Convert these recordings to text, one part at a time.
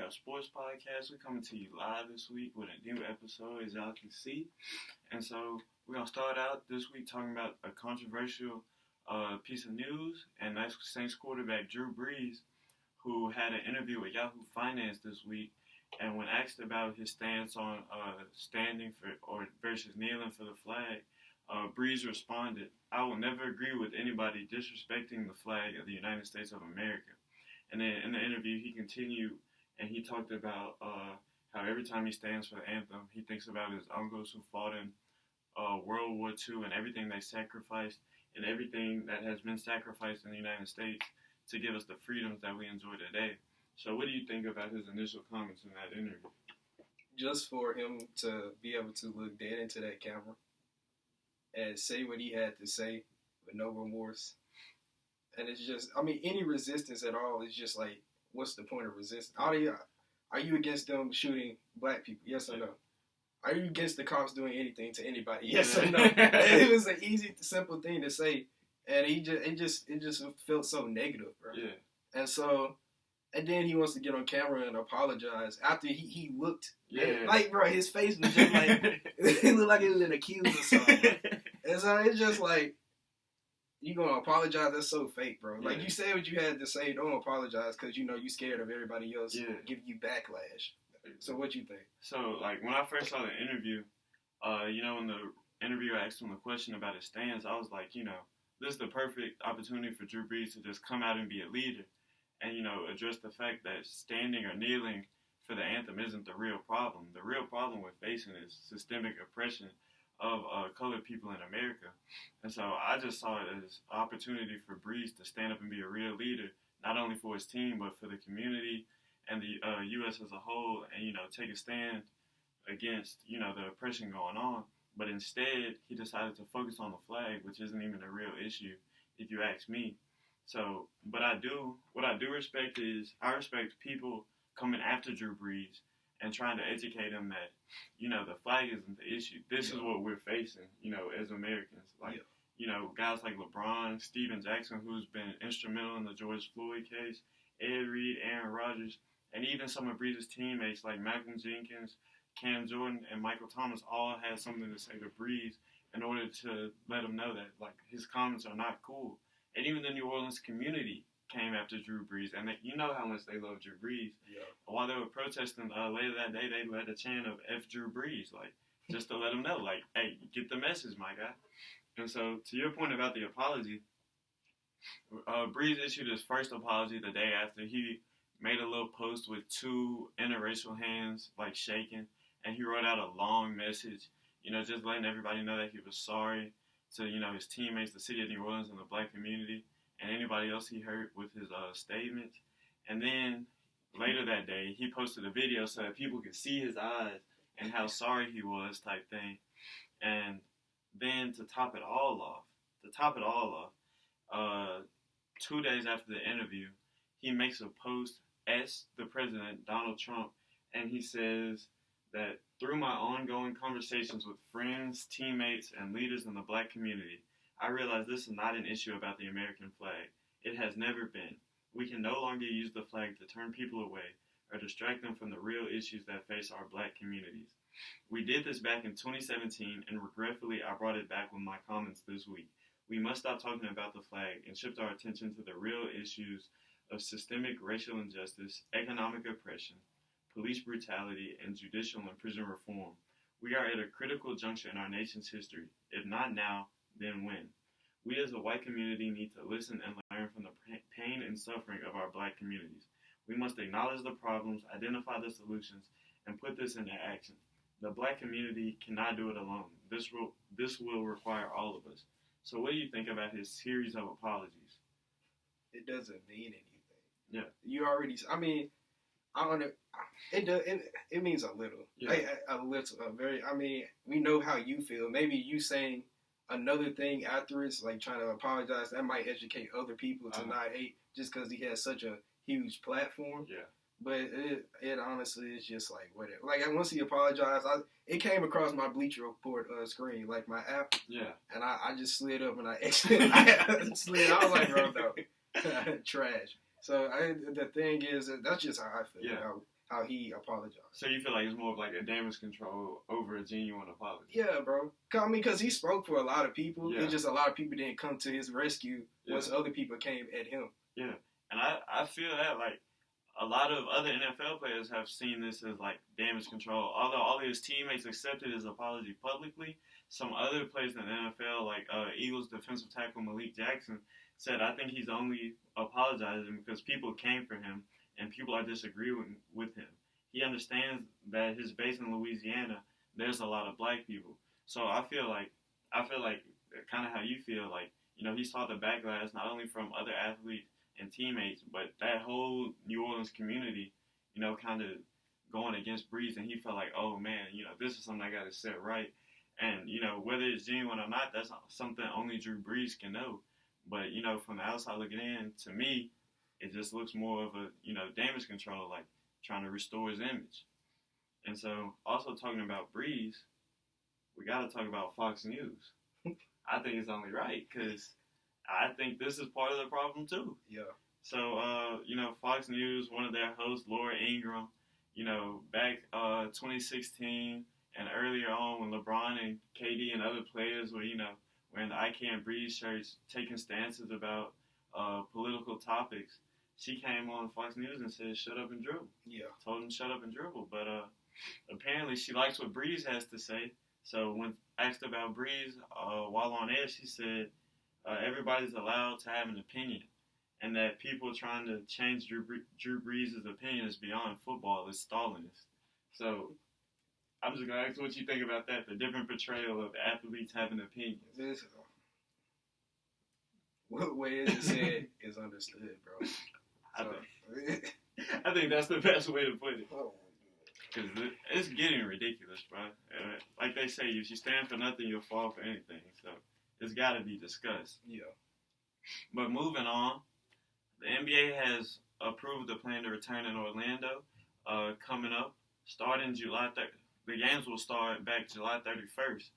Our Sports Podcast. We're coming to you live this week with a new episode, as y'all can see. And so we're going to start out this week talking about a controversial piece of news, and that's Saints quarterback Drew Brees, who had an interview with Yahoo Finance this week. And when asked about his stance on standing for or versus kneeling for the flag, Brees responded, "I will never agree with anybody disrespecting the flag of the United States of America." And then in the interview, he continued and he talked about how every time he stands for the anthem, he thinks about his uncles who fought in World War II and everything they sacrificed and everything that has been sacrificed in the United States to give us the freedoms that we enjoy today. So what do you think about his initial comments in that interview? Just for him to be able to look dead into that camera and say what he had to say with no remorse. And it's just, any resistance at all is just like, what's the point of resistance? Are you against them shooting black people? Yes or no? Are you against the cops doing anything to anybody? Yes or no? It was an easy, simple thing to say. And it just felt so negative, bro. Yeah. And then he wants to get on camera and apologize after he looked. Yeah. Like, bro, his face was just like, it looked like he was in accused or something. And so it's just like, you gonna apologize? That's so fake, bro. Like, you said what you had to say. Don't apologize because you scared of everybody else giving you backlash. So what you think? So, like, when I first saw the interview, when the interviewer asked him a question about his stance, I was like, this is the perfect opportunity for Drew Brees to just come out and be a leader and, address the fact that standing or kneeling for the anthem isn't the real problem. The real problem we're facing is systemic oppression of colored people in America. And so I just saw it as an opportunity for Brees to stand up and be a real leader, not only for his team, but for the community and the U.S. as a whole, and, take a stand against, the oppression going on. But instead, he decided to focus on the flag, which isn't even a real issue, if you ask me. So, what I do respect is, I respect people coming after Drew Brees and trying to educate him that, the flag isn't the issue. This is what we're facing, as Americans. Like, guys like LeBron, Steven Jackson, who's been instrumental in the George Floyd case, Ed Reed, Aaron Rodgers, and even some of Brees' teammates like Malcolm Jenkins, Cam Jordan, and Michael Thomas all had something to say to Brees in order to let him know that, like, his comments are not cool. And even the New Orleans community came after Drew Brees, and how much they love Drew Brees. Yeah. While they were protesting later that day, they led a chant of F Drew Brees, like, just to let them know, like, hey, get the message, my guy. And so, to your point about the apology, Brees issued his first apology the day after. He made a little post with two interracial hands, like, shaking, and he wrote out a long message, just letting everybody know that he was sorry to, his teammates, the city of New Orleans, and the black community, and anybody else he hurt with his statement. And then later that day, he posted a video so that people could see his eyes and how sorry he was, type thing. And then to top it all off, 2 days after the interview, he makes a post as the president, Donald Trump, and he says that through my ongoing conversations with friends, teammates, and leaders in the black community, I realize this is not an issue about the American flag. It has never been. We can no longer use the flag to turn people away or distract them from the real issues that face our black communities. We did this back in 2017, and regretfully, I brought it back with my comments this week. We must stop talking about the flag and shift our attention to the real issues of systemic racial injustice, economic oppression, police brutality, and judicial and prison reform. We are at a critical juncture in our nation's history. If not now, then when? We as a white community need to listen and learn from the pain and suffering of our black communities. We must acknowledge the problems, identify the solutions, and put this into action. The black community cannot do it alone. This will require all of us. So what do you think about his series of apologies? It doesn't mean anything. Yeah. You already, it means a little. Yeah. We know how you feel. Maybe you saying another thing after it's like trying to apologize, that might educate other people to not hate just because he has such a huge platform. Yeah. But it honestly is just like whatever. Like, once he apologized, it came across my Bleacher Report screen, like my app. Yeah. And I just slid up and I exited. I was like, bro, no. Trash. So the thing is, that's just how I feel. Yeah. how he apologized. So you feel like it's more of like a damage control over a genuine apology? Yeah, bro. I mean, because he spoke for a lot of people. Yeah. It's just a lot of people didn't come to his rescue once other people came at him. Yeah, and I feel that like a lot of other NFL players have seen this as like damage control. Although all of his teammates accepted his apology publicly, some other players in the NFL, like Eagles defensive tackle Malik Jackson, said, I think he's only apologizing because people came for him and people are disagreeing with him. He understands that his base in Louisiana, there's a lot of black people. So I feel like kind of how you feel, like, you know, he saw the backlash not only from other athletes and teammates, but that whole New Orleans community, you know, kind of going against Brees, and he felt like, oh man, you know, this is something I got to set right. And, you know, whether it's genuine or not, that's something only Drew Brees can know. But, you know, from the outside looking in, to me, it just looks more of a, you know, damage control, like trying to restore his image. And so, also talking about Brees, we got to talk about Fox News. I think it's only right, because I think this is part of the problem too. Yeah. So, you know, Fox News, one of their hosts, Laura Ingraham, you know, back 2016 and earlier on when LeBron and KD and other players were, you know, wearing the I Can't Breathe shirts, taking stances about political topics, she came on Fox News and said, shut up and dribble. Yeah. Told him shut up and dribble. But apparently she likes what Brees has to say. So when asked about Brees while on air, she said, everybody's allowed to have an opinion, and that people trying to change Drew Brees' opinion is beyond football. It's Stalinist. So I'm just going to ask what you think about that, the different portrayal of athletes having opinions. What way is it said is understood, bro. I think that's the best way to put it. Because it's getting ridiculous, bro. Like they say, if you stand for nothing, you'll fall for anything. So it's got to be discussed. Yeah. But moving on, the NBA has approved the plan to return in Orlando coming up, starting July 30th. The games will start back July 31st.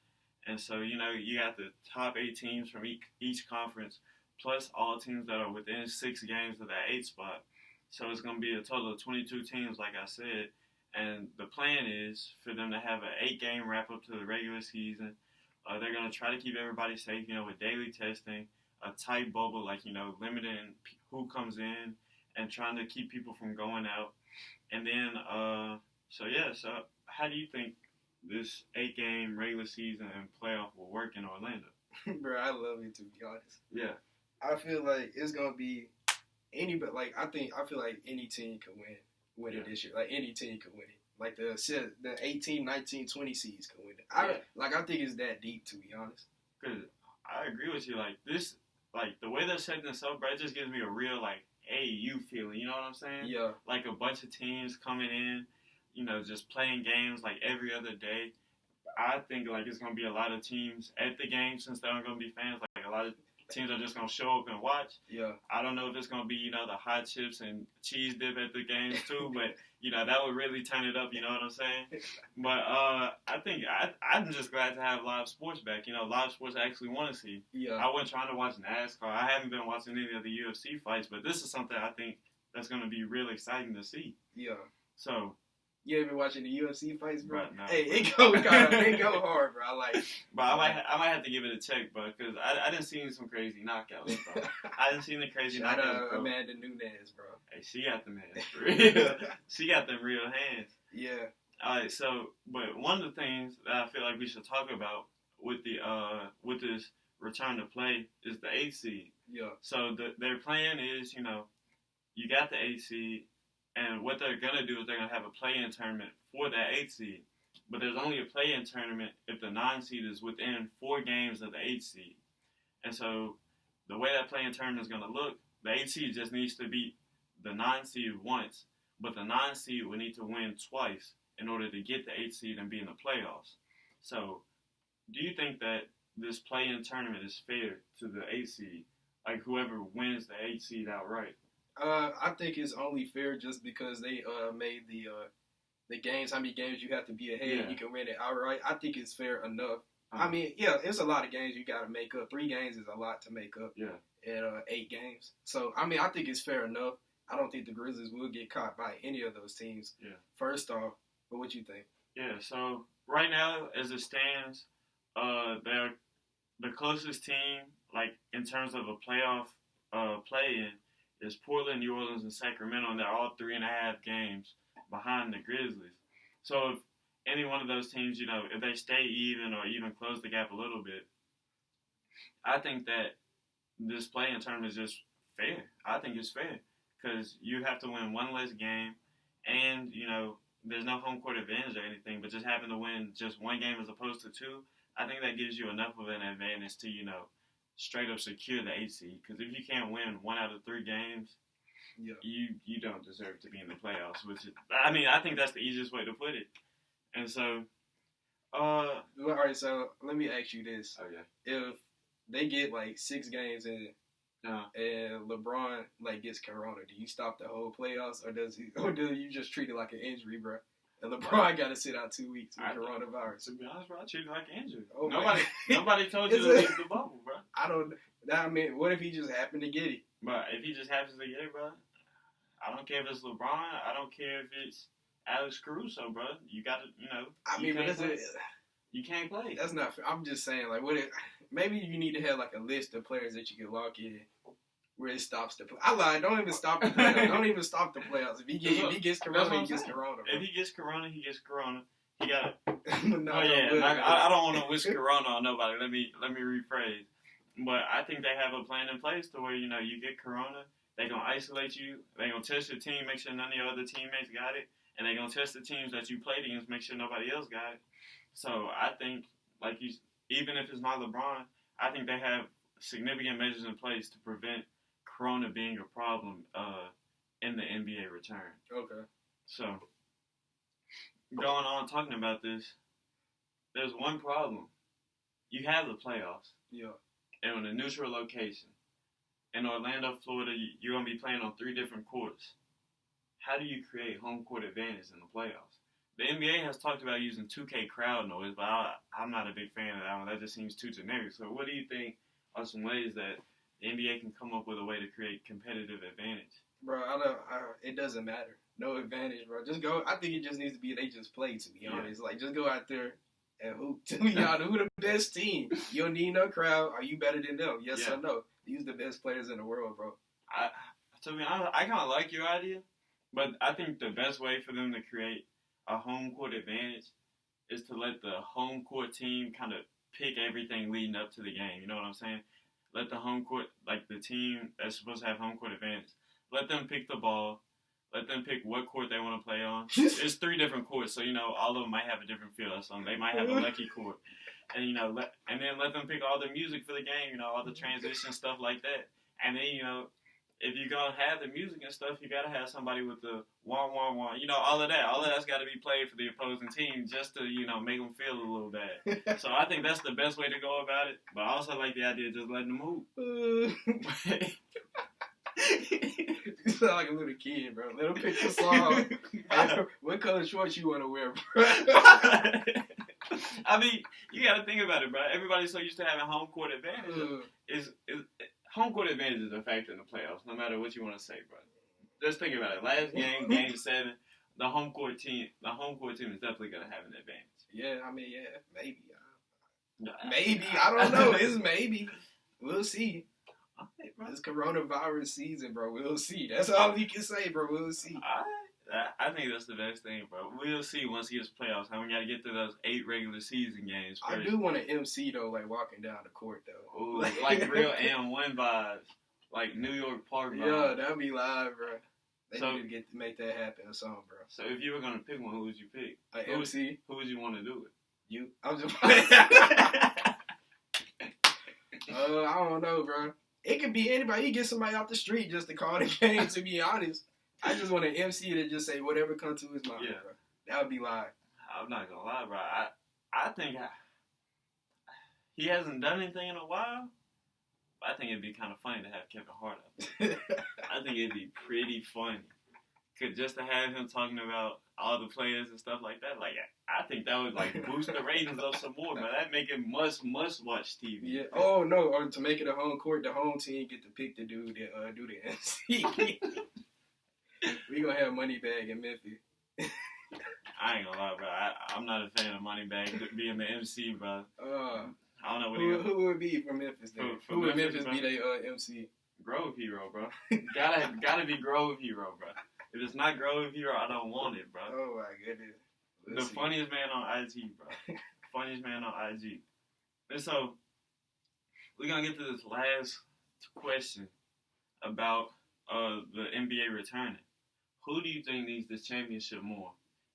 And so, you know, you got the top 8 teams from each conference, plus all teams that are within 6 games of that 8th spot. So it's going to be a total of 22 teams, like I said. And the plan is for them to have an 8-game wrap-up to the regular season. They're going to try to keep everybody safe, you know, with daily testing, a tight bubble, like, you know, limiting who comes in and trying to keep people from going out. And then, so how do you think this 8-game regular season and playoff will work in Orlando? Bro, I love it, to be honest. Yeah. I feel like it's going to be anybody, like, I feel like any team can win it this year. Like, any team can win it. Like, the 18, 19, 20 seeds can win it. I think it's that deep, to be honest. Because I agree with you. Like, this, like, the way they're setting this up, bro, it just gives me a real, like, AAU feeling. You know what I'm saying? Yeah. Like, a bunch of teams coming in, you know, just playing games, like, every other day. I think, like, it's going to be a lot of teams at the game, since there aren't going to be fans. Like, a lot of teams are just going to show up and watch. Yeah. I don't know if it's going to be, you know, the hot chips and cheese dip at the games, too, but, you know, that would really turn it up, you know what I'm saying? But I think I'm just glad to have live sports back. You know, live sports I actually want to see. Yeah. I wasn't trying to watch NASCAR. I haven't been watching any of the UFC fights, but this is something I think that's going to be really exciting to see. Yeah. So. You ever been watching the UFC fights, bro? Right, no, hey, bro. It go hard, bro. I like it. But I might have to give it a check, bro, because I didn't see some crazy knockouts, bro. I didn't see the crazy knockouts, bro. Amanda Nunes, bro. Hey, she got them hands, for real. She got them real hands. Yeah. All right, so, but one of the things that I feel like we should talk about with this return to play is the 8th seed. Yeah. So their plan is, you know, you got the 8th seed, and what they're going to do is they're going to have a play-in tournament for that 8th seed. But there's only a play-in tournament if the 9 seed is within 4 games of the 8th seed. And so the way that play-in tournament is going to look, the 8th seed just needs to beat the 9 seed once. But the 9 seed would need to win twice in order to get the 8th seed and be in the playoffs. So do you think that this play-in tournament is fair to the 8th seed? Like, whoever wins the 8th seed outright? I think it's only fair just because they made the games, how many games you have to be ahead, Yeah. you can win it outright. I think it's fair enough. I mean, yeah, it's a lot of games you got to make up. 3 games is a lot to make up in 8 games. So, I mean, I think it's fair enough. I don't think the Grizzlies will get caught by any of those teams. Yeah. First off, but what you think? Yeah, so right now, as it stands, they're the closest team, like in terms of a playoff play-in, is Portland, New Orleans, and Sacramento, and they're all 3.5 games behind the Grizzlies. So if any one of those teams, if they stay even or even close the gap a little bit, I think that this play-in tournament is just fair. I think it's fair because you have to win one less game, and there's no home court advantage or anything, but just having to win just one game as opposed to two, I think that gives you enough of an advantage to, straight up secure the 8 seed. Because if you can't win 1 out of 3 games, you don't deserve to be in the playoffs. Which is, I think that's the easiest way to put it. And so, all right. So let me ask you this: oh yeah, if they get like 6 games in, and LeBron gets corona, do you stop the whole playoffs, or do you just treat it like an injury, bro? And LeBron got to sit out 2 weeks with coronavirus. To be honest, bro, I treat it like an injury. Oh, nobody told you to leave the bubble, bro. What if he just happened to get it? But if he just happens to get it, bro, I don't care if it's LeBron. I don't care if it's Alex Caruso, bro. You got to, you can't play. That's not fair. I'm just saying, maybe you need to have a list of players that you can lock in where it stops the play. I lied. Don't even stop the playoffs. Don't even stop the playoffs. If he gets corona, he gets corona. Bro. If he gets corona, he gets corona. He got it. I don't want to wish corona on nobody. Let me rephrase. But I think they have a plan in place to where, you get corona, they're going to isolate you, they're going to test your team, make sure none of your other teammates got it, and they're going to test the teams that you played against, make sure nobody else got it. So I think, even if it's not LeBron, I think they have significant measures in place to prevent corona being a problem in the NBA return. Okay. So, going on talking about this, there's one problem. You have the playoffs. Yeah. And on a neutral location. In Orlando, Florida, you're going to be playing on 3 different courts. How do you create home court advantage in the playoffs? The NBA has talked about using 2K crowd noise, but I'm not a big fan of that one. That just seems too generic. So what do you think are some ways that the NBA can come up with a way to create competitive advantage? Bro, it doesn't matter. No advantage, bro. Just go. I think it just needs to be they just play, to be honest. Just go out there and hoop. To be honest, who the best team? You don't need no crowd. Are you better than them? Yes or no? These the best players in the world, bro. To be honest, I kind of like your idea, but I think the best way for them to create a home court advantage is to let the home court team kind of pick everything leading up to the game. You know what I'm saying? Let the home court, the team that's supposed to have home court advantage, let them pick the ball. Let them pick what court they want to play on. There's 3 different courts, so, all of them might have a different feel or something. They might have a lucky court. And, and then let them pick all the music for the game, all the transition stuff like that. And then, if you're going to have the music and stuff, you got to have somebody with the wah, wah, wah. All of that. All of that's got to be played for the opposing team just to, make them feel a little bad. So I think that's the best way to go about it. But I also like the idea of just letting them move. You sound like a little kid, bro. Let them pick the song. What color shorts you want to wear, bro? You got to think about it, bro. Everybody's so used to having home court advantage. Home court advantage is a factor in the playoffs, no matter what you want to say, bro. Just think about it. Last game, Game 7, the home court team is definitely going to have an advantage. Yeah, maybe. Maybe. I don't know. It's maybe. We'll see. Okay, it's coronavirus season, bro. We'll see. That's all we can say, bro. We'll see. I think that's the best thing, bro. We'll see once it gets playoffs. How we got to get through those 8 regular season games first. I do want an MC, though, walking down the court, though. Ooh, real M1 vibes. New York Park vibes. Yeah, that'd be live, bro. They need to make that happen or something, bro. So if you were going to pick one, who would you pick? An MC? Who would you want to do it? You. I'm just I don't know, bro. It could be anybody. You get somebody off the street just to call the game, to be honest. I just want an MC to just say whatever comes to his mind, bro. That would be live. I'm not going to lie, bro. I think he hasn't done anything in a while. But I think it'd be kind of funny to have Kevin Hart up there. I think it'd be pretty funny. Just to have him talking about all the players and stuff like that. I think that would, boost the ratings up some more, man. That'd make it must-watch TV. Yeah. Oh, no. Or to make it a home court, the home team get to pick the dude that do the MC. We gonna have Moneybag in Memphis. I ain't gonna lie, bro. I'm not a fan of Moneybag being the MC, bro. I don't know what who would be from Memphis then? Who would Memphis be their MC? Grove Hero, bro. gotta be Grove Hero, bro. If it's not Grove Hero, I don't want it, bro. Oh my goodness. The funniest man on IG, bro. Funniest man on IG. And so, we're gonna get to this last question about the NBA returning. Who do you think needs this championship more?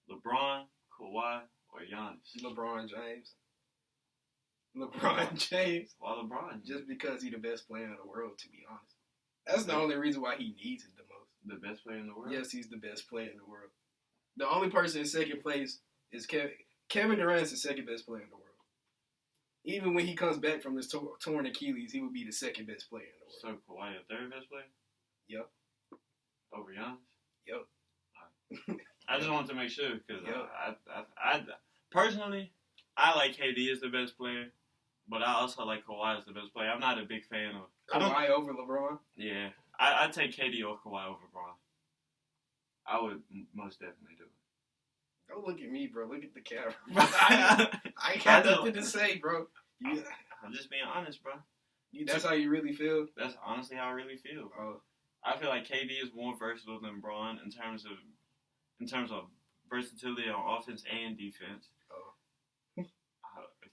LeBron, Kawhi, or Giannis? LeBron James. LeBron James. Why LeBron? Just because he's the best player in the world, to be honest. That's the only reason why he needs it the most. The best player in the world? Yes, he's the best player in the world. The only person in second place is Kevin Durant's the second best player in the world. Even when he comes back from his torn Achilles, he would be the second best player in the world. So Kawhi the third best player? Yep. Over Giannis? Yep. I just wanted to make sure because yep. I personally, I like KD as the best player, but I also like Kawhi as the best player. I'm not a big fan of Kawhi over LeBron. Yeah, I'd take KD or Kawhi over LeBron. I would most definitely do it. Don't look at me, bro. Look at the camera. I ain't got nothing to say, bro. Yeah. I'm just being honest, bro. That's how you really feel? That's honestly how I really feel. Oh. I feel like KD is more versatile than LeBron in terms of versatility on offense and defense. Oh.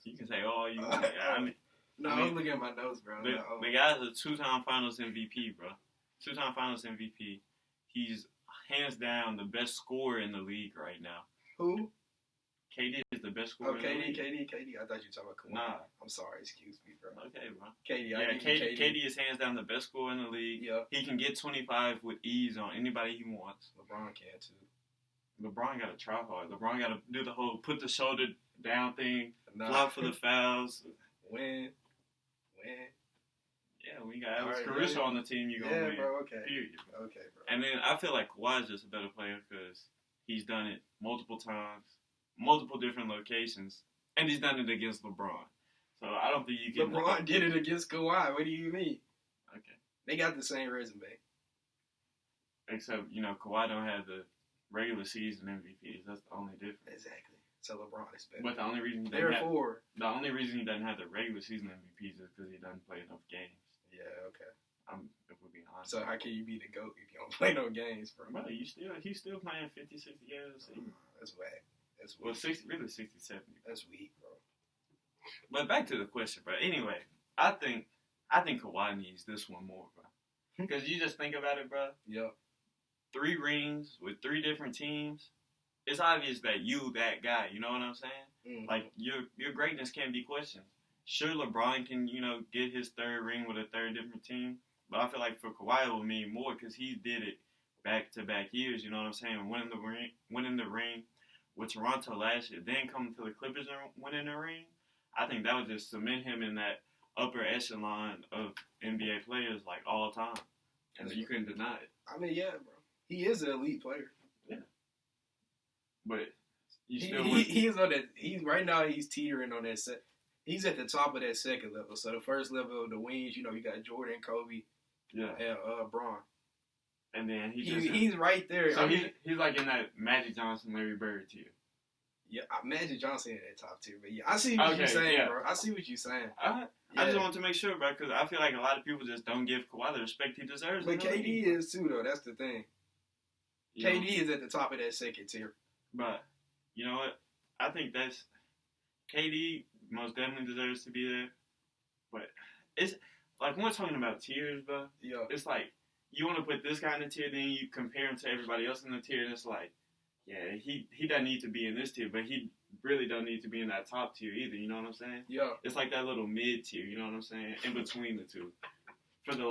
You can say, oh, you. I'm looking at my notes, bro. The guy's a two-time Finals MVP, bro. Two-time Finals MVP. He's hands down the best scorer in the league right now. Who? KD is the best scorer in the league. KD. I thought you were talking about Kawhi. Nah. I'm sorry. Excuse me, bro. Okay, bro. KD is hands down the best scorer in the league. Yep. He can get 25 with ease on anybody he wants. LeBron can, too. LeBron got to try hard. LeBron got to do the whole put the shoulder down thing, flop for the fouls. Win. Yeah, we got Alex Caruso on the team. You're going to win. Yeah, bro, okay. Period. Okay, bro. And then I feel like Kawhi's just a better player because he's done it multiple times, multiple different locations, and he's done it against LeBron. So I don't think you can... LeBron did it against Kawhi. What do you mean? Okay. They got the same resume. Except, Kawhi don't have the regular season MVPs. That's the only difference. Exactly. So LeBron is better. But the only reason he doesn't have the regular season MVPs is because he doesn't play enough games. Yeah, okay. If we're being honest. So how can you be the GOAT if you don't play no games, bro? Bro, he's still playing 50, 60 games a season. That's whack. That's weak. Well, 60, 70. That's weak, bro. But back to the question, bro. Anyway, I think Kawhi needs this one more, bro. Because you just think about it, bro. Yep. 3 rings with 3 different teams. It's obvious that you that guy. You know what I'm saying? Mm-hmm. Like your greatness can't be questioned. Sure, LeBron can get his 3rd ring with a 3rd different team, but I feel like for Kawhi it will mean more because he did it back-to-back years. You know what I'm saying? Winning the ring with Toronto last year, then coming to the Clippers and winning the ring. I think that would just cement him in that upper echelon of NBA players like all time, and you couldn't deny it. I mean, yeah, bro. He is an elite player. Yeah. But he's on that. Right now he's teetering on that set. He's at the top of that second level. So the first level of the wings, you got Jordan, Kobe, and Bron. And then he's right there. So he's like in that Magic Johnson, Larry Bird tier. Yeah, Magic Johnson in that top tier. But yeah, I see what you're saying, bro. I see what you're saying. I just want to make sure, bro, because I feel like a lot of people just don't give Kawhi the respect he deserves. But KD is too, though. That's the thing. KD is at the top of that second tier. But you know what? I think that's KD most definitely deserves to be there. But it's like when we're talking about tiers, bro. Yeah. It's like you want to put this guy in the tier, then you compare him to everybody else in the tier, and it's like, yeah, he doesn't need to be in this tier, but he really don't need to be in that top tier either. You know what I'm saying? Yeah. It's like that little mid tier. You know what I'm saying? In between the two, for the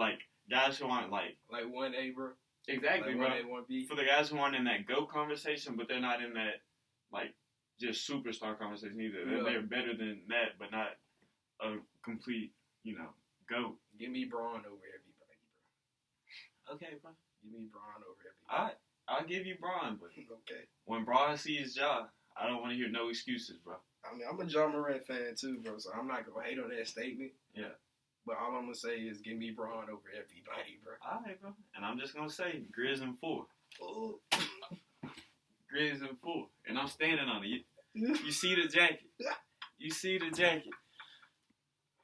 guys who aren't like 1A, bro. Exactly, bro. 1A, 1B. For the guys who aren't in that GOAT conversation, but they're not in that just superstar conversation either. Yeah. They're better than that, but not a complete, GOAT. Give me Bron over everybody, bro. Okay, bro. Give me Bron over everybody. All right. I'll give you Bron, but okay. When Bron sees Ja, I don't want to hear no excuses, bro. I mean, I'm a Ja Morant fan too, bro, so I'm not going to hate on that statement. Yeah. But all I'm going to say is give me Bron over everybody, bro. All right, bro. And I'm just going to say Grizz in 4. Oh. Grizz in full, and I'm standing on it. You see the jacket. You see the jacket.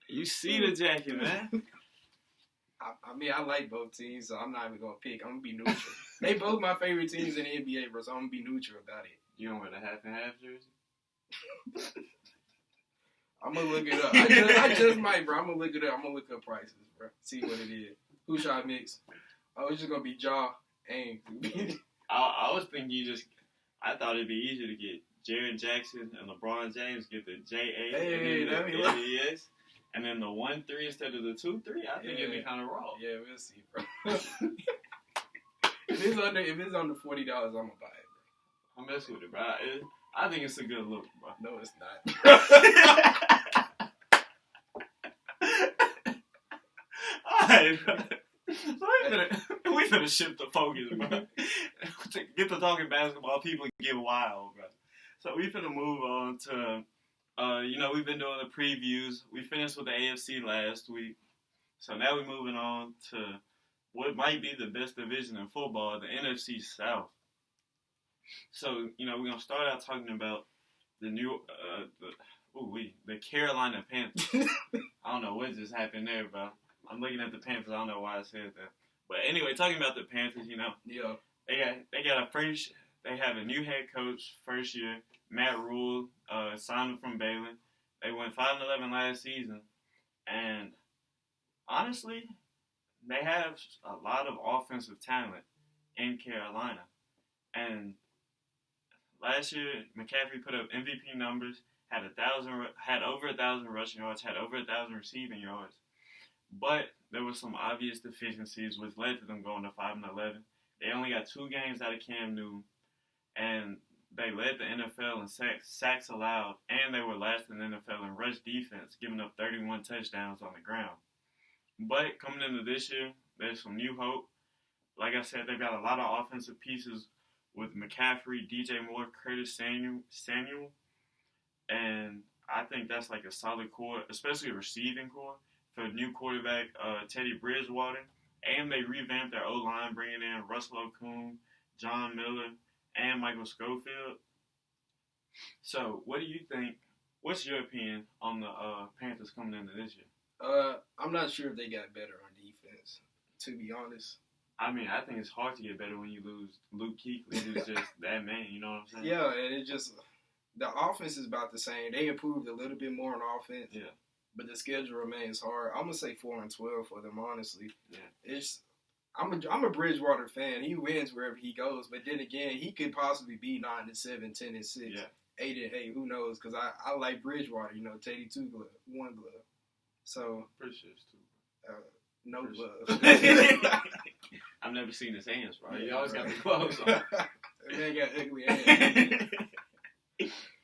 You see the jacket, man. I mean, I like both teams, so I'm not even gonna pick. I'm gonna be neutral. They both my favorite teams in the NBA, bro. So I'm gonna be neutral about it. You don't wear the half and half jersey? I'm gonna look it up. I just might, bro. I'm gonna look it up. I'm gonna look up prices, bro. See what it is. Who should I mix? Oh, it's just gonna be Jaw and. I was thinking I thought it'd be easier to get Jaren Jackson and LeBron James get the JA and then the AES, and then the 1-3 instead of the 2-3. I think it'd be kind of raw. Yeah, we'll see, bro. if it's under $40, I'm gonna buy it, bro. I'm messing with it, bro. I think it's a good look, bro. No, it's not. Alright, bro. We finna shift the focus, bro. Get to talking basketball, people get wild, bro. So we finna move on to, we've been doing the previews. We finished with the AFC last week. So now we're moving on to what might be the best division in football, the NFC South. So, we're going to start out talking about the Carolina Panthers. I don't know what just happened there, bro. I'm looking at the Panthers. I don't know why I said that. But anyway, talking about the Panthers, Yeah. They have a new head coach first year, Matt Rule, signed from Baylor. They went 5-11 last season, and honestly, they have a lot of offensive talent in Carolina. And last year, McCaffrey put up MVP numbers, had over 1,000 rushing yards, had over 1,000 receiving yards. But there were some obvious deficiencies, which led to them going to 5-11. They only got 2 games out of Cam Newton, and they led the NFL in sacks allowed, and they were last in the NFL in rush defense, giving up 31 touchdowns on the ground. But coming into this year, there's some new hope. Like I said, they've got a lot of offensive pieces with McCaffrey, DJ Moore, Curtis Samuel, and I think that's like a solid core, especially a receiving core for a new quarterback, Teddy Bridgewater. And they revamped their O-line, bringing in Russell Okung, John Miller, and Michael Schofield. So, what do you think? What's your opinion on the Panthers coming into this year? I'm not sure if they got better on defense, to be honest. I mean, I think it's hard to get better when you lose Luke Kuechly, who's just that man, you know what I'm saying? Yeah, and it just, the offense is about the same. They improved a little bit more on offense. Yeah. But the schedule remains hard. I'm gonna say 4-12 for them, honestly. Yeah. I'm a Bridgewater fan. He wins wherever he goes. But then again, he could possibly be 9-7, 10-6, 8-8. Who knows? Because I like Bridgewater. Teddy 1 glove. So pretty sure it's 2. No glove. I've never seen his hands, bro. Yeah, He always bro. got the gloves on. That man got ugly hands.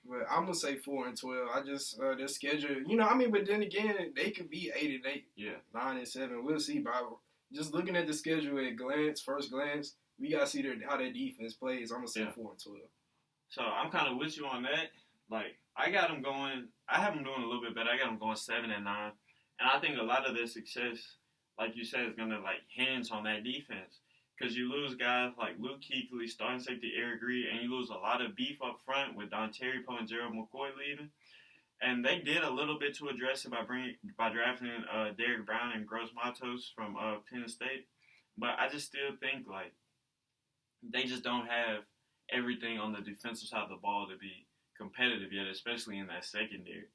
But I'm gonna say 4-12. I just their schedule, but then again, they could be 8-8, 9-7. We'll see. By just looking at the schedule at first glance, we gotta see how their defense plays. I'm gonna say 4-12. So I'm kind of with you on that. Like I got them going. I have them doing a little bit better. I got them going 7-9, and I think a lot of their success, like you said, is gonna hinge on that defense. Because you lose guys like Luke Kuechly, starting safety Eric Reed, and you lose a lot of beef up front with Don Poe and Gerald McCoy leaving. And they did a little bit to address it by drafting Derek Brown and Gross Matos from Penn State. But I just still think they just don't have everything on the defensive side of the ball to be competitive yet, especially in that secondary.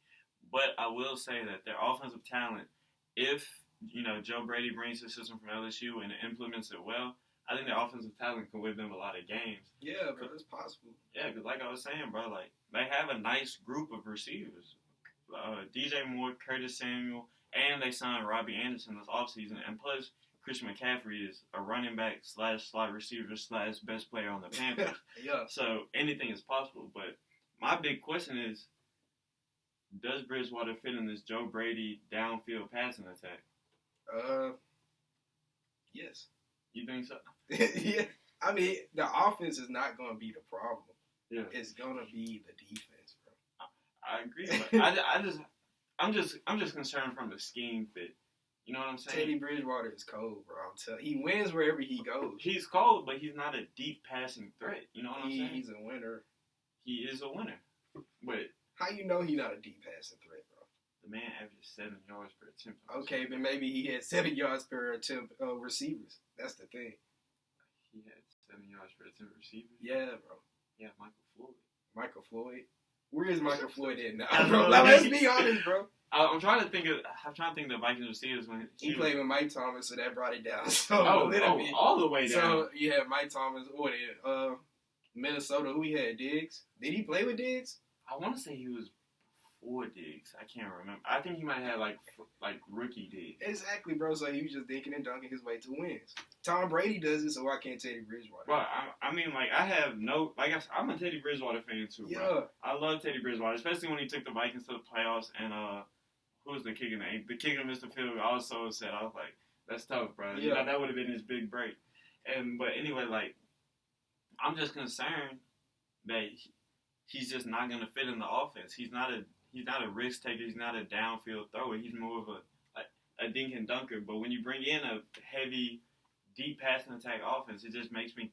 But I will say that their offensive talent, if Joe Brady brings the system from LSU and implements it well, I think their offensive talent can win them a lot of games. Yeah, bro, it's possible. Yeah, because like I was saying, bro, they have a nice group of receivers. DJ Moore, Curtis Samuel, and they signed Robbie Anderson this offseason. And plus, Christian McCaffrey is a running back / slot receiver / best player on the Panthers. Yeah. So anything is possible. But my big question is, does Bridgewater fit in this Joe Brady downfield passing attack? Yes. You think so? Yeah. I mean, the offense is not going to be the problem. Yeah. It's going to be the defense, bro. I agree. But I'm just concerned from the scheme fit. You know what I'm saying? Teddy Bridgewater is cold, bro. He wins wherever he goes. He's cold, but he's not a deep passing threat. You know what I'm saying? He's a winner. He is a winner. But how you know he's not a deep passing threat, bro? The man averages 7 yards per attempt. Okay, but maybe he had 7 yards per attempt receivers. That's the thing. He had 7 yards per attempt receivers? Yeah, bro. Yeah, Michael Floyd. Michael Floyd? Where is Michael Floyd at now, bro? Like, let's be honest, bro. I'm trying to think of the Vikings receivers when he played with Mike Thomas, so that brought it down. So all the way down. So you have Mike Thomas. What Minnesota? Who he had? Diggs. Did he play with Diggs? I want to say he was before Diggs. I can't remember. I think he might have like rookie Diggs. Exactly, bro. So he was just dinking and dunking his way to wins. Tom Brady does it, so why can't Teddy Bridgewater? Well, I mean, like, I have no, like, I'm a Teddy Bridgewater fan too, bro. Yeah. I love Teddy Bridgewater, especially when he took the Vikings to the playoffs and who was the kicker name? The kicker missed the field. I was so upset. I was like, that's tough, bro. Yeah. You know, that would have been his big break. But anyway, like, I'm just concerned that he's just not gonna fit in the offense. He's not a risk taker. He's not a downfield thrower. He's more of a dink and dunker. But when you bring in a heavy, deep passing attack offense, it just makes me,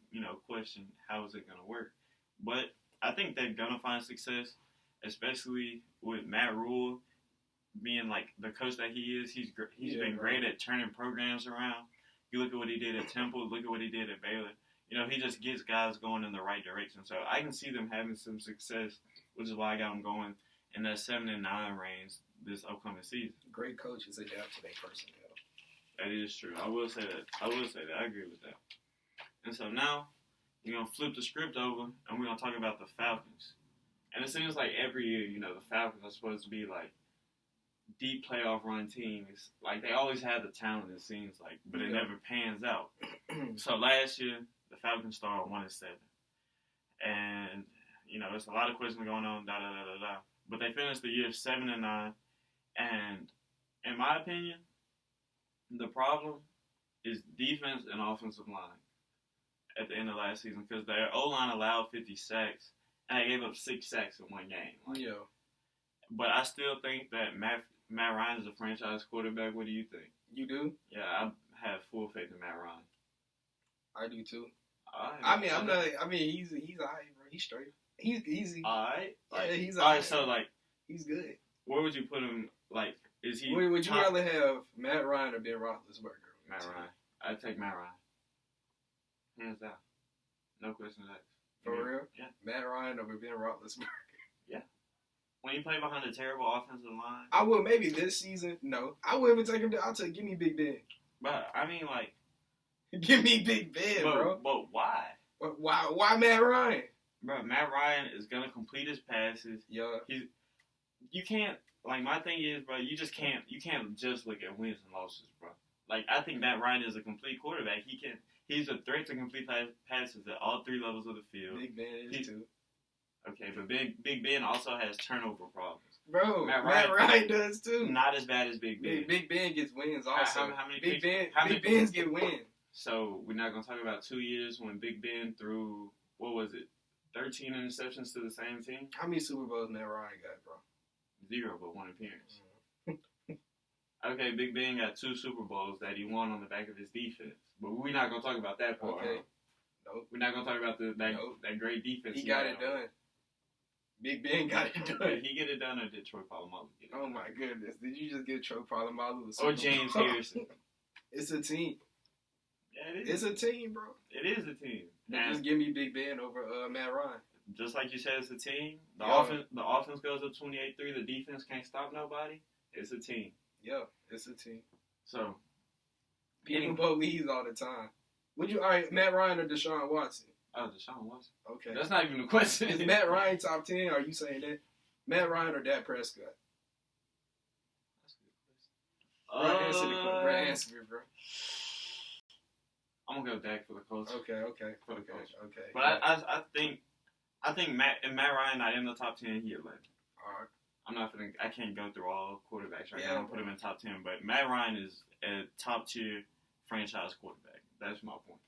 question how is it gonna work. But I think they're gonna find success, especially with Matt Rule being like the coach that he is. He's been great at turning programs around. You look at what he did at Temple. Look at what he did at Baylor. He just gets guys going in the right direction. So I can see them having some success, which is why I got them going in that 7-9 range this upcoming season. Great coaches adapt to their personnel. That is true. I will say that. I agree with that. And so now we're going to flip the script over and we're going to talk about the Falcons. And it seems like every year, the Falcons are supposed to be like deep playoff run teams. Like they always have the talent, it seems like, but it never pans out. So last year, the Falcons started 1-7. And, there's a lot of questions going on, But they finished the year 7-9. And in my opinion, the problem is defense and offensive line at the end of last season because their O-line allowed 50 sacks and they gave up 6 sacks in one game. But I still think that Matt Ryan is a franchise quarterback. What do you think? You do? Yeah, I have full faith in Matt Ryan. I do too. He's all right, bro. He's straight. He's easy. All right. Yeah, he's all right. So he's good. Where would you put him? Like, is he? Would you rather have Matt Ryan or Ben Roethlisberger? Matt Ryan. I'd take Matt Ryan. Hands down. No questions asked. For real? Yeah. Matt Ryan over Ben Roethlisberger. Yeah. When you play behind a terrible offensive line. I would maybe this season. No, I wouldn't even take him. Give me Big Ben. But I mean, like. Give me Big Ben, bro. But why? But why? Why Matt Ryan? Bro, Matt Ryan is gonna complete his passes. Yeah. You can't. Like my thing is, bro. You can't just look at wins and losses, bro. Like I think Matt Ryan is a complete quarterback. He's a threat to complete passes at all 3 levels of the field. Big Ben is too. Okay, but Big Ben also has turnover problems. Bro, Matt Ryan does too. Not as bad as Big Ben. Big Ben gets wins also. How many Big Ben's get wins. So we're not gonna talk about 2 years when Big Ben threw 13 interceptions to the same team. How many Super Bowls Matt Ryan got, bro? 0, but 1 appearance. Okay, Big Ben got 2 Super Bowls that he won on the back of his defense, but we're not gonna talk about that part. Okay. Nope. We're not gonna talk about that great defense. He got it done. Big Ben got it done. Did he get it done or did Troy Polamalu get it done? Oh my goodness! Did you just get Troy Polamalu or James Harrison? It's a team. Yeah, it is. It's a team, bro. It is a team. Just give me Big Ben over Matt Ryan. Just like you said, it's a team. The offense goes up 28-3. The defense can't stop nobody. It's a team. Yeah, it's a team. So people believe all the time. All right, Matt Ryan or Deshaun Watson? Oh, Deshaun Watson. Okay. That's not even a question. Is Matt Ryan top 10? Are you saying that? Matt Ryan or Dak Prescott? That's a good question. Answer it, bro. I'm gonna go Dak for the coach. Okay. For the coach. Okay. But I think Matt Ryan not in the top 10. He 11. All right. I can't go through all quarterbacks right now and put him in top 10. But Matt Ryan is a top tier franchise quarterback. That's my point.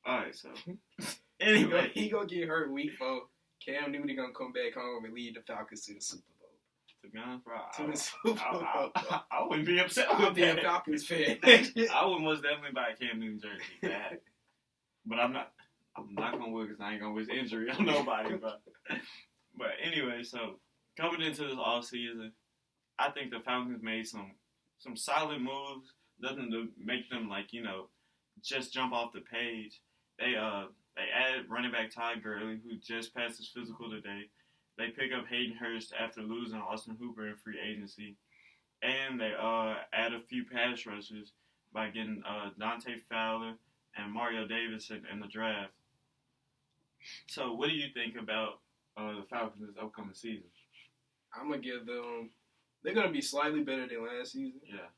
All right, so anyway, he gonna get hurt week 4. Cam Newton gonna come back home and lead the Falcons to the Super Bowl. To be honest, bro, To the Super Bowl. I wouldn't be upset I'll with be a that. Falcons fan. I would most definitely buy a Cam Newton jersey. That. But I'm not gonna wood because I ain't gonna wish injury on nobody, bro. But anyway, so coming into this off season, I think the Falcons made some solid moves. Nothing to make them just jump off the page. They added running back Todd Gurley, who just passed his physical today. They pick up Hayden Hurst after losing Austin Hooper in free agency. And they add a few pass rushers by getting Dante Fowler and Mario Davidson in the draft. So what do you think about the Falcons this upcoming season? I'm going to give them – they're going to be slightly better than last season. Yeah.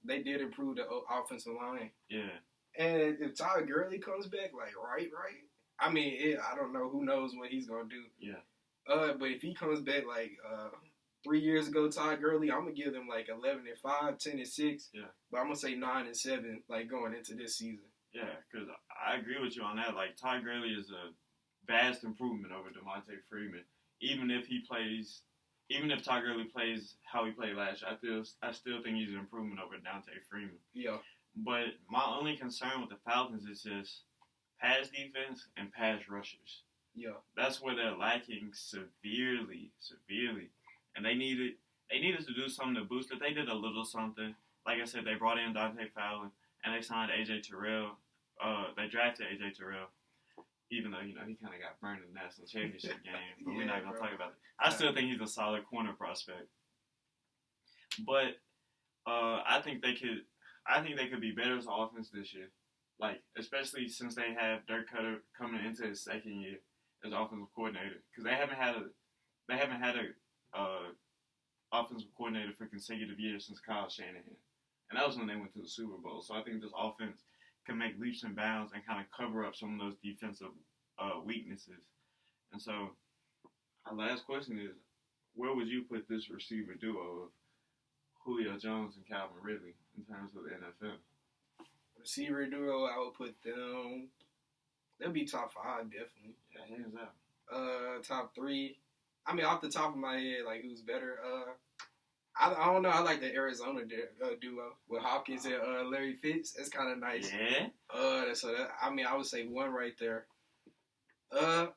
They did improve the offensive line. Yeah. And if Todd Gurley comes back, right, I mean, I don't know. Who knows what he's going to do. Yeah. But if he comes back 3 years ago, Todd Gurley, I'm going to give them 11-5, 10-6. Yeah. But I'm going to say 9-7 going into this season. Yeah, because I agree with you on that. Todd Gurley is a vast improvement over Devontae Freeman. Even if Todd Gurley plays how he played last year, I still think he's an improvement over Dante Freeman. Yeah. But my only concern with the Falcons is just pass defense and pass rushers. Yeah. That's where they're lacking severely. And they needed to do something to boost it. They did a little something. Like I said, they brought in Dante Fowler and they signed A.J. Terrell. They drafted A.J. Terrell, even though, he kind of got burned in the national championship game. But we're not going to talk about that. I still think he's a solid corner prospect. But I think they could be better as an offense this year. Especially since they have Dirk Cutter coming into his second year as offensive coordinator. Because they haven't had a offensive coordinator for consecutive years since Kyle Shanahan. And that was when they went to the Super Bowl. So I think this offense can make leaps and bounds and kind of cover up some of those defensive weaknesses. And so our last question is, where would you put this receiver duo of Julio Jones and Calvin Ridley in terms of the NFL? Receiver duo, I would put them. They'll be top 5, definitely. Yeah, hands out. Top 3. I mean, off the top of my head, who's better? I don't know. I like the Arizona duo with Hopkins and Larry Fitz. That's kind of nice. Yeah. I would say 1 right there. I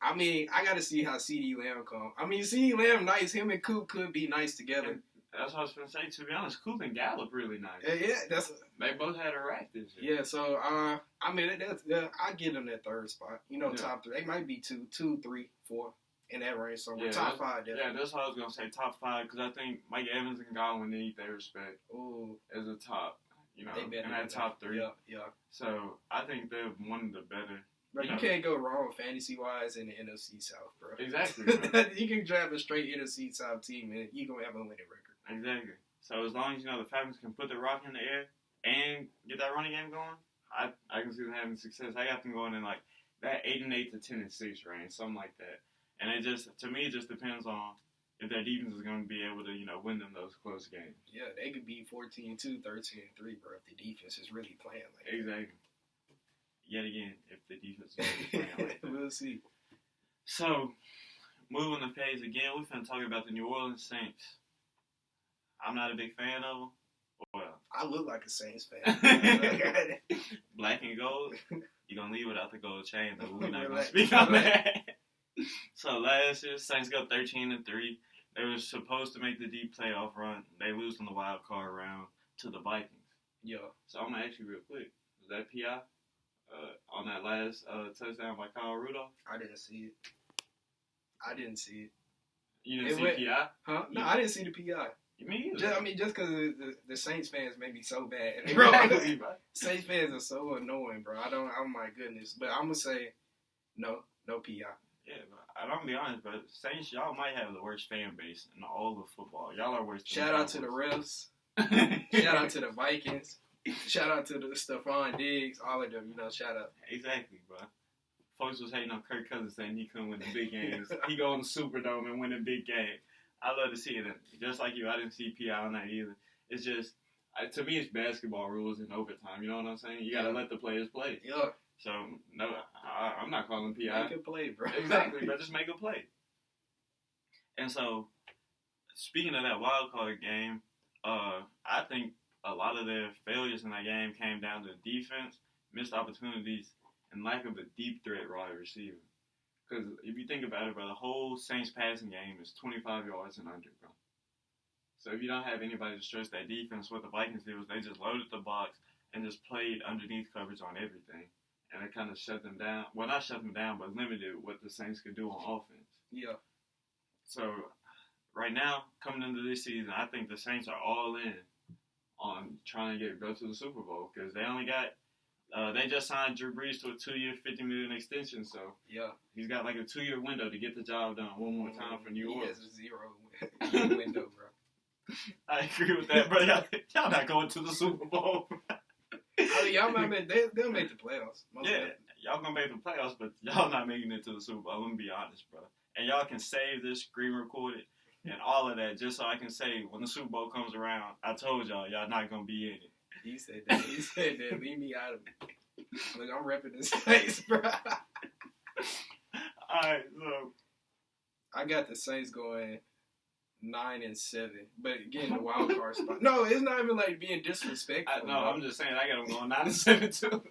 got to see how CeeDee Lamb come. I mean, CeeDee Lamb nice. Him and Coop could be nice together. And that's what I was going to say. To be honest, Coop and Gallup really nice. Yeah, they both had a rack this year. Yeah, so I give them that 3rd spot. Top 3. They might be 2, 3, 4 in that range somewhere. Yeah, top 5, definitely. Yeah, that's what I was going to say. Top 5 because I think Mike Evans and Godwin need their respect. Ooh. As a top, in that top 3. Yeah. So I think they're one of the better. Bro, you can't go wrong fantasy-wise in the NFC South, bro. Exactly, bro. You can draft a straight NFC South team, and you're going to have a winning record. Exactly. So as long as, the Falcons can put the rock in the air and get that running game going, I can see them having success. I got them going in, that 8-8 to 10-6 range, something like that. And it just depends on if their defense is going to be able to, win them those close games. Yeah, they could be 14-2, 13-3, bro, if the defense is really playing like that. Exactly. Yet again, if the defense is really playing like that. We'll see. So, moving the page again, we're going to talk about the New Orleans Saints. I'm not a big fan of them. Well, I look like a Saints fan. Black and gold. You're going to leave without the gold chain, though. We're not going to speak on that. So last year, Saints go 13-3. They were supposed to make the deep playoff run. They lose in the wild card round to the Vikings. Yeah. So I'm going to ask you real quick. Was that PI on that last touchdown by Kyle Rudolph? I didn't see it. You didn't see PI? Huh? No, I didn't see the PI. Me either. Just because the Saints fans make me so bad. Exactly, bro. Saints fans are so annoying, bro. Oh my goodness. But I'm going to say no PI. Yeah, but I'm going to be honest, but Saints, y'all might have the worst fan base in all of football. Y'all are worse than Shout out to the refs. Shout out to the Vikings. Shout out to the Stephon Diggs. All of them, shout out. Exactly, bro. Folks was hating on Kirk Cousins saying he couldn't win the big games. He go in the Superdome and win a big game. I love to see it. Just like you, I didn't see PI on that either. It's just, to me, it's basketball rules in overtime. You know what I'm saying? You got to let the players play. Yeah. So, no, I'm not calling PI. Make a play, bro. Exactly, bro. Just make a play. And so, speaking of that wild card game, I think a lot of their failures in that game came down to defense, missed opportunities, and lack of a deep threat wide receiver. Because if you think about it, bro, the whole Saints passing game is 25 yards and under, bro. So if you don't have anybody to stretch that defense, what the Vikings did was they just loaded the box and just played underneath coverage on everything. And it kind of shut them down. Well, not shut them down, but limited what the Saints could do on offense. Yeah. So right now, coming into this season, I think the Saints are all in on trying to go to the Super Bowl because they only got they just signed Drew Brees to a 2-year, $50 million extension. So yeah, he's got like a 2-year window to get the job done one more time for New Orleans. He has a 0 window, bro. I agree with that, bro. Y'all not going to the Super Bowl. I mean, y'all might they'll make the playoffs. Y'all gonna make the playoffs, but y'all not making it to the Super Bowl. Let me be honest, bro. And y'all can save this, screen record it, and all of that, just so I can say when the Super Bowl comes around, I told y'all not gonna be in it. He said that. He said that. Leave me out of it. Look, I'm repping this Saints, bro. All right, so I got the Saints going 9-7, but again, the wild card spot. No, it's not even like being disrespectful. I'm just saying I got them going 9-7 too.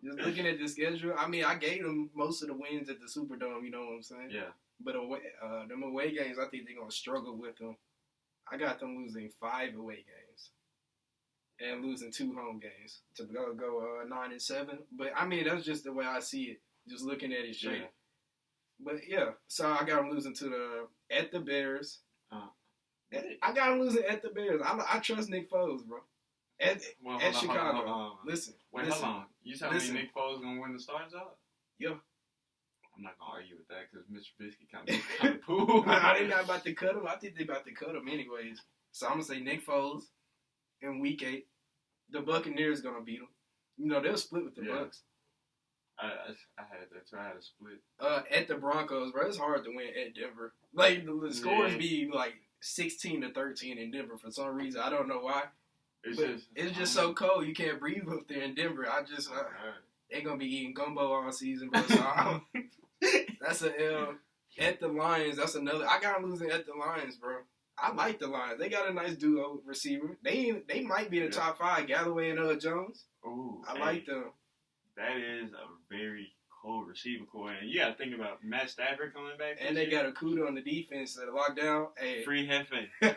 Just looking at the schedule, I mean, I gave them most of the wins at the Superdome. You know what I'm saying? Yeah. But them away games, I think they're gonna struggle with them. I got them losing 5 away games and losing 2 home games to go 9-7. But I mean, that's just the way I see it. Just looking at it straight. Yeah. But yeah, so I got them losing at the Bears. I got them losing at the Bears. I trust Nick Foles, bro. At Chicago. Hold on. Listen. Hold on. You telling me Nick Foles gonna win the starting job? Yeah. I'm not gonna argue with that because Mr. Trubisky kind of poo. They're not about to cut him. I think they're about to cut him anyways. So I'm gonna say Nick Foles in Week 8. The Buccaneers gonna beat him. You know they'll split with the Bucs. I had that too. I had a split. At the Broncos, bro, it's hard to win at Denver. Like the scores be like 16-13 in Denver for some reason. I don't know why. It's just so cold. You can't breathe up there in Denver. They're gonna be eating gumbo all season, bro. So that's a L. At the Lions, that's another. I got them losing at the Lions, bro. I like the Lions. They got a nice duo receiver. They might be in the top 5. Galloway and Jones. Ooh, I like them. That is a very cold receiver core. And you got to think about Matt Stafford coming back. And they got a Kuda on the defense that locked down. Hey. Free Hefe.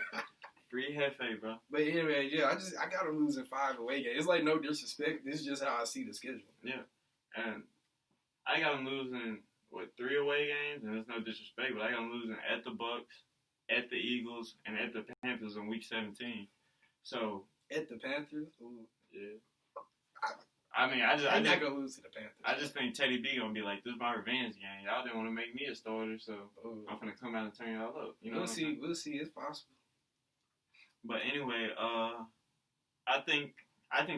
Free Hefe, bro. But anyway, yeah, I got them losing 5 away games. It's like no disrespect. This is just how I see the schedule. Yeah. And I got them losing, 3 away games? And it's no disrespect, but I got them losing at the Bucs, at the Eagles, and at the Panthers in Week 17. So. At the Panthers? Ooh. Yeah. I'm not gonna lose to the Panthers. I just think Teddy B gonna be like, "This is my revenge game. Y'all didn't want to make me a starter, so I'm gonna come out and turn y'all up." You know, we'll see. We'll see. It's possible. But anyway, I think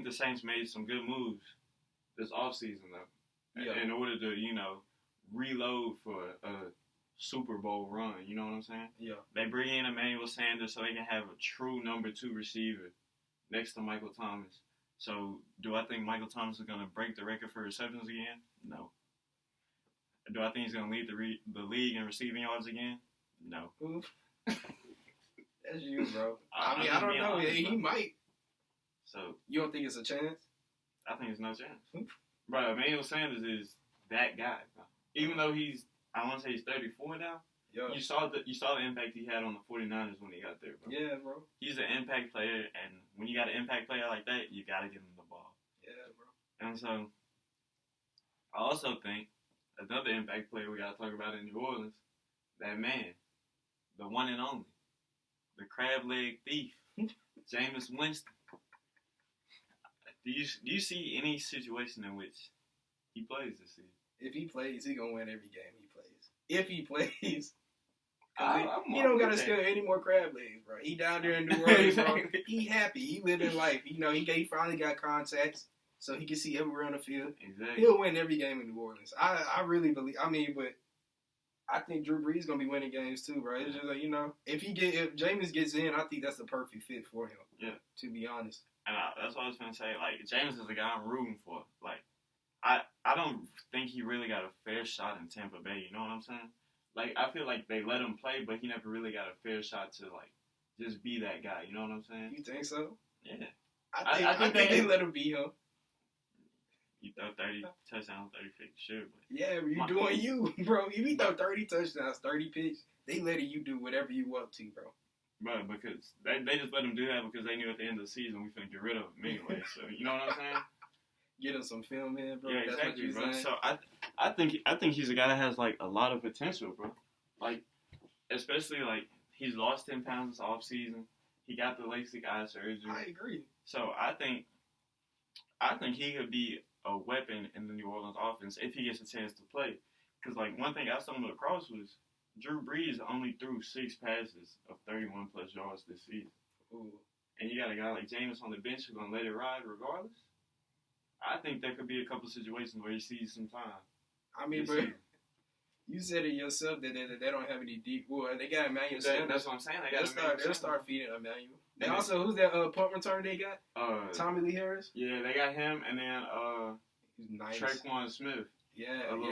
the Saints made some good moves this offseason though, in order to reload for a Super Bowl run. You know what I'm saying? Yeah. They bring in Emmanuel Sanders so they can have a true number 2 receiver next to Michael Thomas. So, do I think Michael Thomas is going to break the record for receptions again? No. Do I think he's going to lead the league in receiving yards again? No. That's you, bro. I mean, I don't know. Honest, he might. So, you don't think it's a chance? I think it's no chance. Bro, Emmanuel Sanders is that guy, bro. Even though I want to say he's 34 now. Yeah. You saw the impact he had on the 49ers when he got there, bro. Yeah, bro. He's an impact player, and when you got an impact player like that, you got to give him the ball. Yeah, bro. And so, I also think another impact player we got to talk about in New Orleans, that man, the one and only, the crab leg thief, Jameis Winston. Do you see any situation in which he plays this season? If he plays, he's going to win every game he plays. If he plays. He don't got to steal any more crab legs, bro. He down there in New Orleans, bro. He happy. He living life. He finally got contacts, so he can see everywhere on the field. Exactly. He'll win every game in New Orleans. I really believe. I mean, but I think Drew Brees gonna be winning games too, bro. It's just like if Jameis gets in, I think that's the perfect fit for him. Yeah. To be honest. And that's what I was gonna say. Like Jameis is the guy I'm rooting for. Like I don't think he really got a fair shot in Tampa Bay. You know what I'm saying? Like, I feel like they let him play, but he never really got a fair shot to, like, just be that guy. You know what I'm saying? You think so? Yeah. I think they let him be him. You throw 30 touchdowns, 30 picks, sure. But yeah, you doing you, bro. If you throw 30 touchdowns, 30 picks, they letting you do whatever you want to, bro. But because they just let him do that because they knew at the end of the season we finna get rid of him anyway. So you know what I'm saying? Get him some film in, bro. Yeah, That's exactly, what bro. saying. So I think he's a guy that has like a lot of potential, bro. Like especially like he's lost 10 pounds this off season. He got the LASIK eye surgery. I agree. So I think he could be a weapon in the New Orleans offense if he gets a chance to play. Because like one thing I stumbled across was Drew Brees only threw 6 passes of 31 plus yards this season. Ooh. And you got a guy like Jameis on the bench who's gonna let it ride regardless. I think there could be a couple situations where he sees some time. I mean, bro, you said it yourself that they don't have any deep. Well, they got Emmanuel Sanders. That's what I'm saying. They'll start feeding Emmanuel. They also, who's that punt returner they got? Tommy Lee Harris? Yeah, they got him, and then nice. Tre'Quan Smith. Yeah, bro.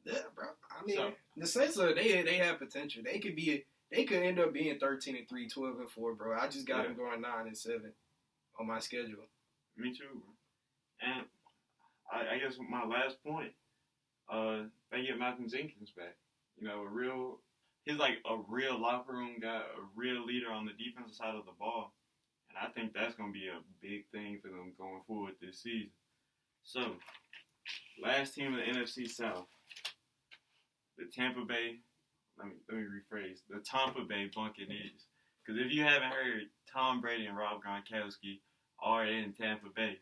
I mean, the Saints they have potential. They could end up being 13-3, 12-4, bro. I just got them going 9-7 on my schedule. Me too, bro. And I guess my last point, they get Malcolm Jenkins back. You know, he's like a real locker room guy, a real leader on the defensive side of the ball. And I think that's going to be a big thing for them going forward this season. So, last team in the NFC South, the Tampa Bay, let me rephrase, the Tampa Bay Buccaneers. Because if you haven't heard, Tom Brady and Rob Gronkowski are in Tampa Bay.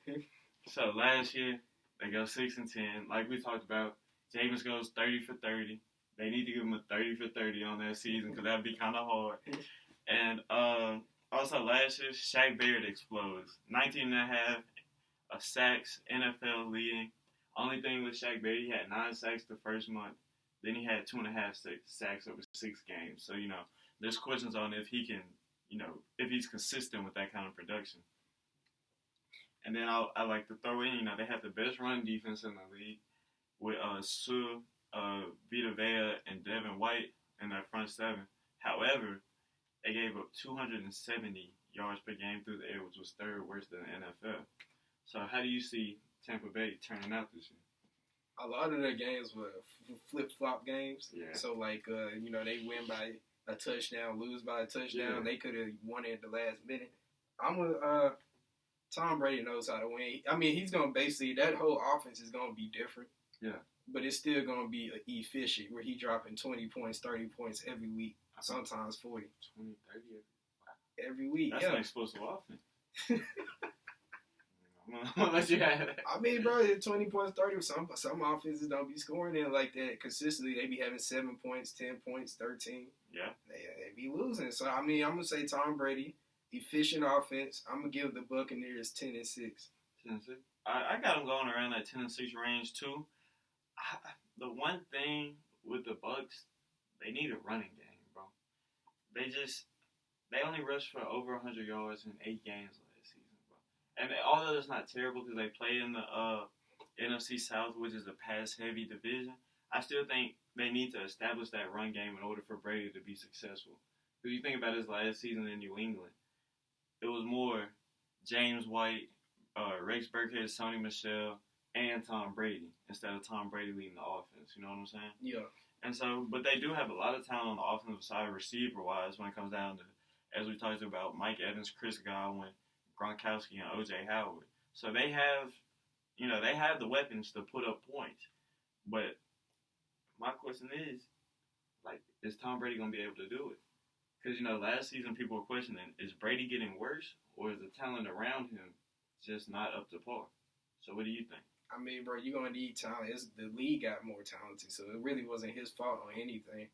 So last year, they go 6-10. Like we talked about, Jameis goes 30 for 30. They need to give him a 30 for 30 on that season because that would be kind of hard. And also last year, Shaq Barrett explodes. 19.5 sacks, NFL leading. Only thing with Shaq Barrett, he had 9 sacks the first month. Then he had 2.5 sacks over 6 games. So, you know, there's questions on if he can, you know, if he's consistent with that kind of production. And then I like to throw in, you know, they have the best run defense in the league with Sue, Vita Vea, and Devin White in that front 7. However, they gave up 270 yards per game through the air, which was 3rd worst in the NFL. So how do you see Tampa Bay turning out this year? A lot of their games were flip-flop games. Yeah. So, like, you know, they win by a touchdown, lose by a touchdown. Yeah. They could have won it at the last minute. Tom Brady knows how to win. I mean, he's going to basically, that whole offense is going to be different. Yeah. But it's still going to be efficient, where he dropping 20 points, 30 points every week, sometimes 40. 20, 30 every week. That's an explosive offense. I'm going to let you have it. I mean, bro, 20 points, 30, some offenses don't be scoring in like that consistently. They be having 7 points, 10 points, 13. Yeah. They be losing. So, I mean, I'm going to say Tom Brady, efficient offense. I'm going to give the Buccaneers 10-6. 10-6. I got them going around that 10-6 range, too. The one thing with the Bucs, they need a running game, bro. They only rushed for over 100 yards in 8 games last season, bro. And although it's not terrible because they play in the NFC South, which is a pass-heavy division, I still think they need to establish that run game in order for Brady to be successful. Because you think about his last season in New England, it was more James White, Rex Burkhead, Sony Michel, and Tom Brady instead of Tom Brady leading the offense. You know what I'm saying? Yeah. And so, but they do have a lot of talent on the offensive side, receiver-wise, when it comes down to, as we talked about, Mike Evans, Chris Godwin, Gronkowski, and O.J. Howard. So they have, you know, they have the weapons to put up points. But my question is, like, is Tom Brady going to be able to do it? Because, you know, last season people were questioning, is Brady getting worse, or is the talent around him just not up to par? So what do you think? I mean, bro, you're going to need talent. The league got more talented, so it really wasn't his fault on anything.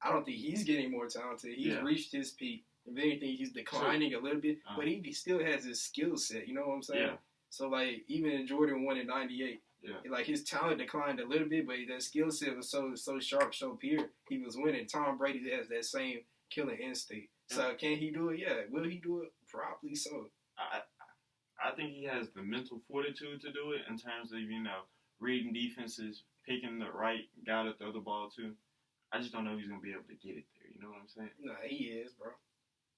I don't think he's getting more talented. He's reached his peak. If anything, he's declining a little bit, but he still has his skill set. You know what I'm saying? Yeah. So, like, even in Jordan won in 98, like, his talent declined a little bit, but that skill set was so sharp, so pure, he was winning. Tom Brady has that same killer instinct. So, can he do it? Yeah. Will he do it? Probably so. I think he has the mental fortitude to do it in terms of, you know, reading defenses, picking the right guy to throw the ball to. I just don't know if he's going to be able to get it there. You know what I'm saying? Nah, he is, bro.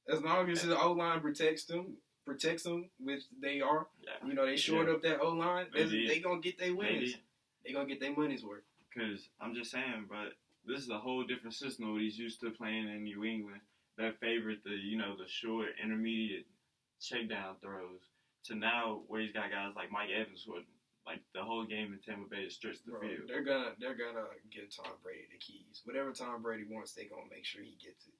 As long as the O line protects them, which they are. Yeah. You know, they shored up that O line. They gonna get their wins. They gonna get their money's worth. Because I'm just saying, bro, this is a whole different system what he's used to playing in New England that favored the short, intermediate check down throws to now where he's got guys like Mike Evans who are like the whole game in Tampa Bay is stretched the field. They're gonna give Tom Brady the keys. Whatever Tom Brady wants, they gonna make sure he gets it.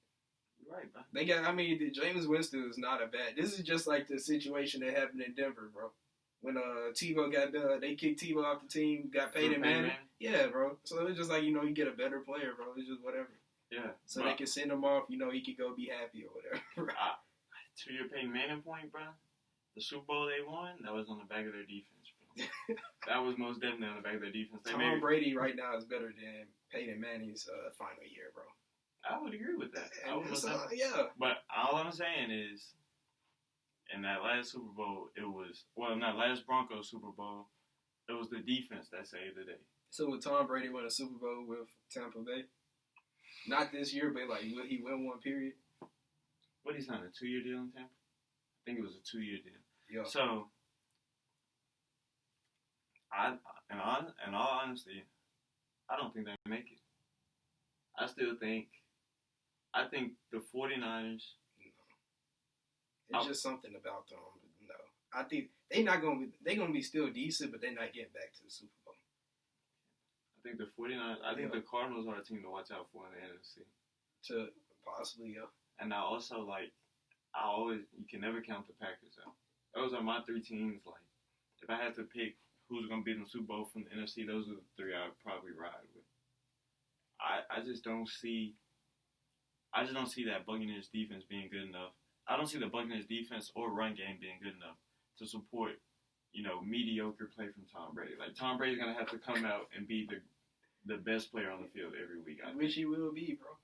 You're right, bro. Jameis Winston is not a bad. This is just like the situation that happened in Denver, bro. When Tebow got they kicked Tebow off the team, got paid in Manning. Yeah, bro. So it's just like, you get a better player, bro. It's just whatever. Yeah. So they can send him off, he could go be happy or whatever. To your Peyton Manning point, bro, the Super Bowl they won, that was on the back of their defense, bro. That was most definitely on the back of their defense. Tom Brady right now is better than Peyton Manning's final year, bro. I would agree with that. Yeah. But all I'm saying is, in that last Super Bowl, in that last Broncos Super Bowl, it was the defense that saved the day. So would Tom Brady win a Super Bowl with Tampa Bay? Not this year, but like, will he win one period? What he signed, a 2-year deal in Tampa? I think it was a 2-year deal. Yeah. So, in all honesty, I don't think they make it. I think the 49ers. It's just something about them. No, I think they're gonna be still decent, but they're not getting back to the Super Bowl. I think the 49ers. I think the Cardinals are a team to watch out for in the NFC. To possibly, yeah. And I also you can never count the Packers out. Those are my 3 teams. Like, if I had to pick who's gonna be in the Super Bowl from the NFC, those are the 3 I'd probably ride with. I just don't see that Buccaneers defense being good enough. I don't see the Buccaneers defense or run game being good enough to support, mediocre play from Tom Brady. Like, Tom Brady's going to have to come out and be the best player on the field every week. Which he will be, bro.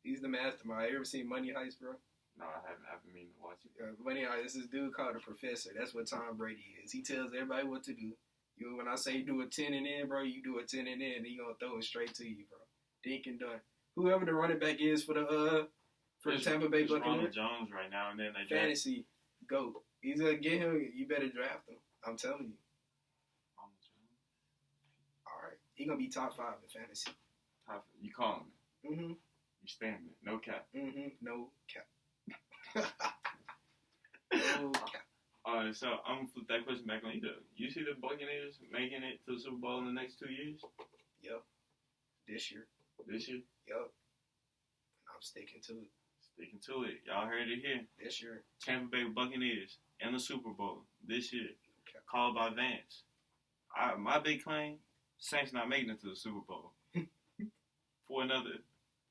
He's the mastermind. You ever seen Money Heist, bro? No, I haven't. I've been meaning to watch it. Money Heist, this is dude called the Professor. That's what Tom Brady is. He tells everybody what to do. When I say do a 10 and in, bro, you do a 10 and in, he going to throw it straight to you, bro. Dink and done. Whoever the running back is for the Tampa Bay Buccaneers. Ronald Jones right now, and then they fantasy GOAT. He's gonna get him. You better draft him. I'm telling you. Ronald Jones. All right, he gonna be top 5 in fantasy. You calling me? Mm-hmm. You standing it? No cap. Mm-hmm. No cap. No cap. All right, so I'm gonna flip that question back on you. Though. You see the Buccaneers making it to the Super Bowl in the next 2 years? Yep. This year. Yep. I'm sticking to it. Sticking to it. Y'all heard it here. This year. Tampa Bay Buccaneers in the Super Bowl this year. Okay. Called by Vance. My big claim, Saints not making it to the Super Bowl for another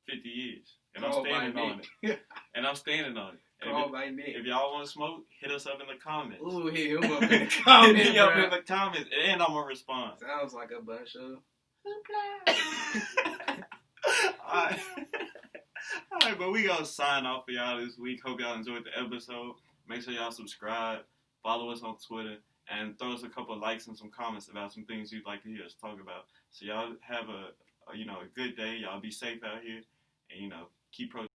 50 years. And I'm standing on it. And I'm standing on it. If y'all want to smoke, hit us up in the comments. Ooh, hit him up in the comments. Hit me up in the comments, and I'm going to respond. Sounds like a bunch of... Alright, but we gonna sign off for y'all this week. Hope y'all enjoyed the episode. Make sure y'all subscribe, follow us on Twitter, and throw us a couple of likes and some comments about some things you'd like to hear us talk about. So y'all have a good day. Y'all be safe out here, and keep protesting.